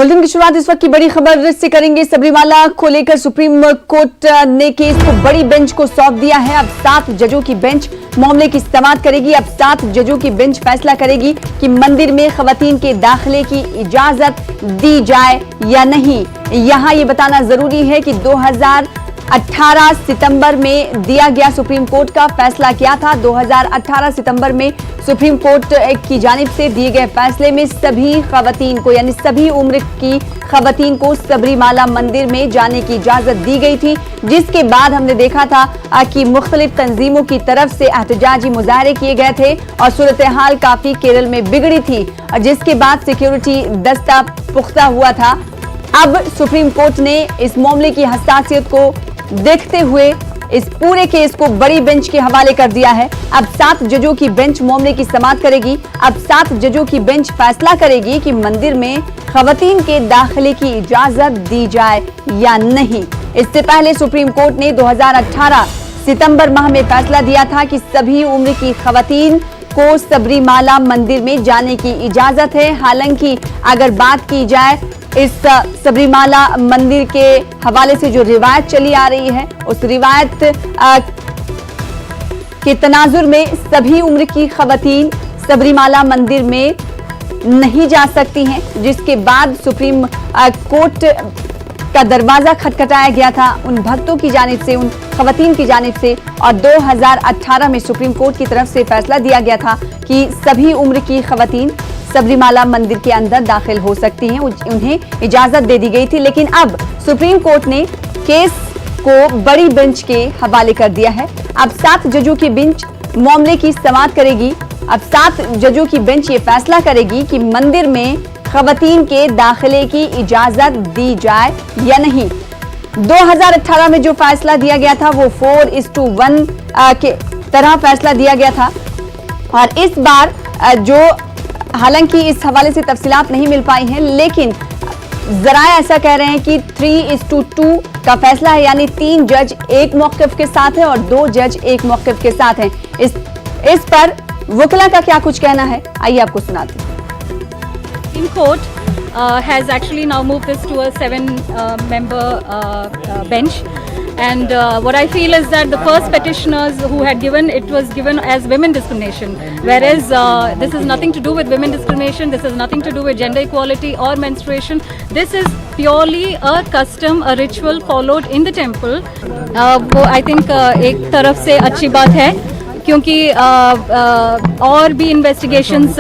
Bulletin की शुरुआत इस वक्त की बड़ी खबर से करेंगे। सबरीमाला को लेकर सुप्रीम कोर्ट ने केस को बड़ी बेंच को सौंप दिया है। अब 7 जजों की बेंच मामले की समाअत करेगी। अब 7 जजों की बेंच फैसला करेगी कि मंदिर में खवातीन के दाखिले की इजाजत दी जाए या नहीं। यहां ये बताना जरूरी है कि 2018 सितंबर में दिया गया सुप्रीम कोर्ट का फैसला क्या था। 2018 सितंबर में सुप्रीम कोर्ट की जानिब से दिए गए फैसले में सभी खवातीन को यानी सभी उम्र की खवातीन को सबरीमाला मंदिर में जाने की इजाजत दी गई थी, जिसके बाद हमने देखा था कि मुख्तलिफ तंजीमों की तरफ से एहतजाजी मुजाहरे किए गए थे और सूरत हाल काफी केरल में बिगड़ी थी, जिसके बाद सिक्योरिटी दस्ता पुख्ता हुआ था। अब सुप्रीम कोर्ट ने इस मामले की हसासियत को देखते हुए इस पूरे केस को बड़ी बेंच के हवाले कर दिया है। अब 7 जजों की बेंच मामले की समाअत करेगी। अब 7 जजों की बेंच फैसला करेगी कि मंदिर में खवातीन के दाखिले की इजाजत दी जाए या नहीं। इससे पहले सुप्रीम कोर्ट ने 2018 सितंबर माह में फैसला दिया था कि सभी उम्र की खवातीन को सबरीमाला मंदिर में जाने की इजाजत है। हालांकि अगर बात की जाए इस सबरीमाला मंदिर के हवाले से जो रिवायत चली आ रही है, उस रिवायत के तनाजुर में सभी उम्र की खवातीन सबरीमाला मंदिर में नहीं जा सकती हैं, जिसके बाद सुप्रीम कोर्ट का दरवाजा खटखटाया गया था उन भक्तों की जानिब से, उन खवातीन की जानिब से, और 2018 में सुप्रीम कोर्ट की तरफ से फैसला दिया गया था कि सभी उम्र की खवातीन सबरीमाला मंदिर के अंदर दाखिल हो सकती हैं, उन्हें इजाजत दे दी गई थी। लेकिन अब सुप्रीम कोर्ट ने केस को बड़ी बेंच के हवाले कर दिया है। अब 7 जजों की बेंच मामले की समाअत करेगी। अब 7 जजों की बेंच ये फैसला करेगी कि मंदिर में खवातीन के दाखिले की इजाजत दी जाए या नहीं। 2018 में जो फैसला दिया गया था वो 4:1 के तरह फैसला दिया गया था, और इस बार जो हालांकि इस हवाले से तफसीलात नहीं मिल पाई हैं, लेकिन जरा ऐसा कह रहे हैं कि 3:2 का फैसला है, यानी 3 जज एक मौक़िफ़ के साथ हैं और 2 जज एक मौक़िफ़ के साथ हैं। इस पर वकीला का क्या कुछ कहना है, आइए आपको सुनाते हैं। In court has actually now moved this to a 7-member bench, and what I feel is that the first petitioners who had given it was given as women discrimination, whereas this is nothing to do with women discrimination, this is nothing to do with gender equality or menstruation. This is purely a custom, a ritual followed in the temple. वो I think एक तरफ से अच्छी बात है, क्योंकि और भी इन्वेस्टिगेशंस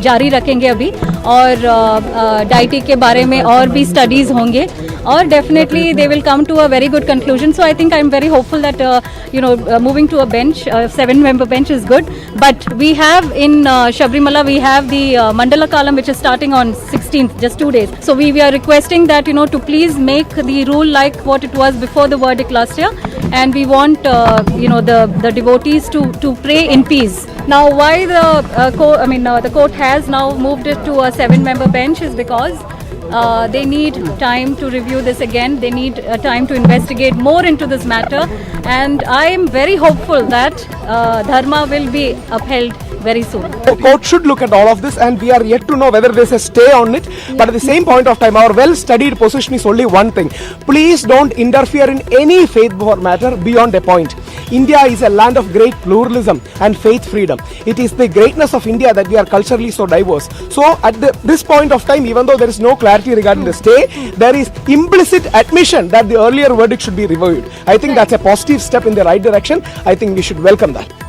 जारी रखेंगे अभी, और डाइटी के बारे में और भी स्टडीज़ होंगे, और definitely they will come to a very good conclusion. So I think I am very hopeful that moving to a bench, 7-member bench is good. But we have in Sabrimala, we have the Mandala Kalam, which is starting on 16th, just 2 days. So we are requesting that to please make the rule like what it was before the verdict last year, and we want the devotees to pray in peace. Now, why the court has now moved it to a 7-member bench is because they need time to review this again. They need time to investigate more into this matter, and I am very hopeful that dharma will be upheld very soon. The court should look at all of this, and we are yet to know whether there's a stay on it. But at the same point of time, our well-studied position is only one thing: please don't interfere in any faith matter beyond a point. India is a land of great pluralism and faith freedom. It is the greatness of India that we are culturally so diverse. So at this point of time, even though there is no clarity regarding the stay, there is implicit admission that the earlier verdict should be reviewed. I think that's a positive step in the right direction. I think we should welcome that.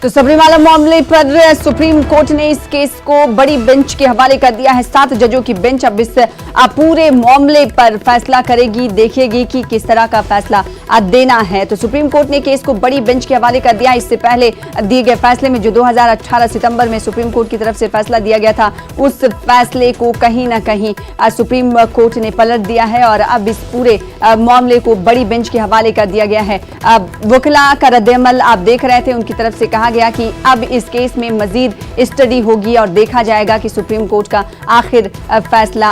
तो सबरीमाला मामले पर supreme court ने इस case को बड़ी bench के हवाले कर दिया है। 7 जजों की बेंच अब इस पूरे मामले पर फैसला करेगी, देखेगी कि किस तरह का फैसला देना है। तो सुप्रीम कोर्ट ने केस को बड़ी बेंच के हवाले कर दिया। इससे पहले दिए गए फैसले में जो 2018 सितंबर में सुप्रीम कोर्ट की तरफ से फैसला दिया गया था, उस फैसले को कहीं ना कहीं सुप्रीम कोर्ट ने पलट दिया है, और अब इस पूरे मामले को बड़ी बेंच के हवाले कर दिया गया है। वकीला का रद्द-ए-अमल आप देख रहे थे, उनकी तरफ से कहा गया कि अब इस केस में मजीद स्टडी होगी और देखा जाएगा कि सुप्रीम कोर्ट का आखिरी फैसला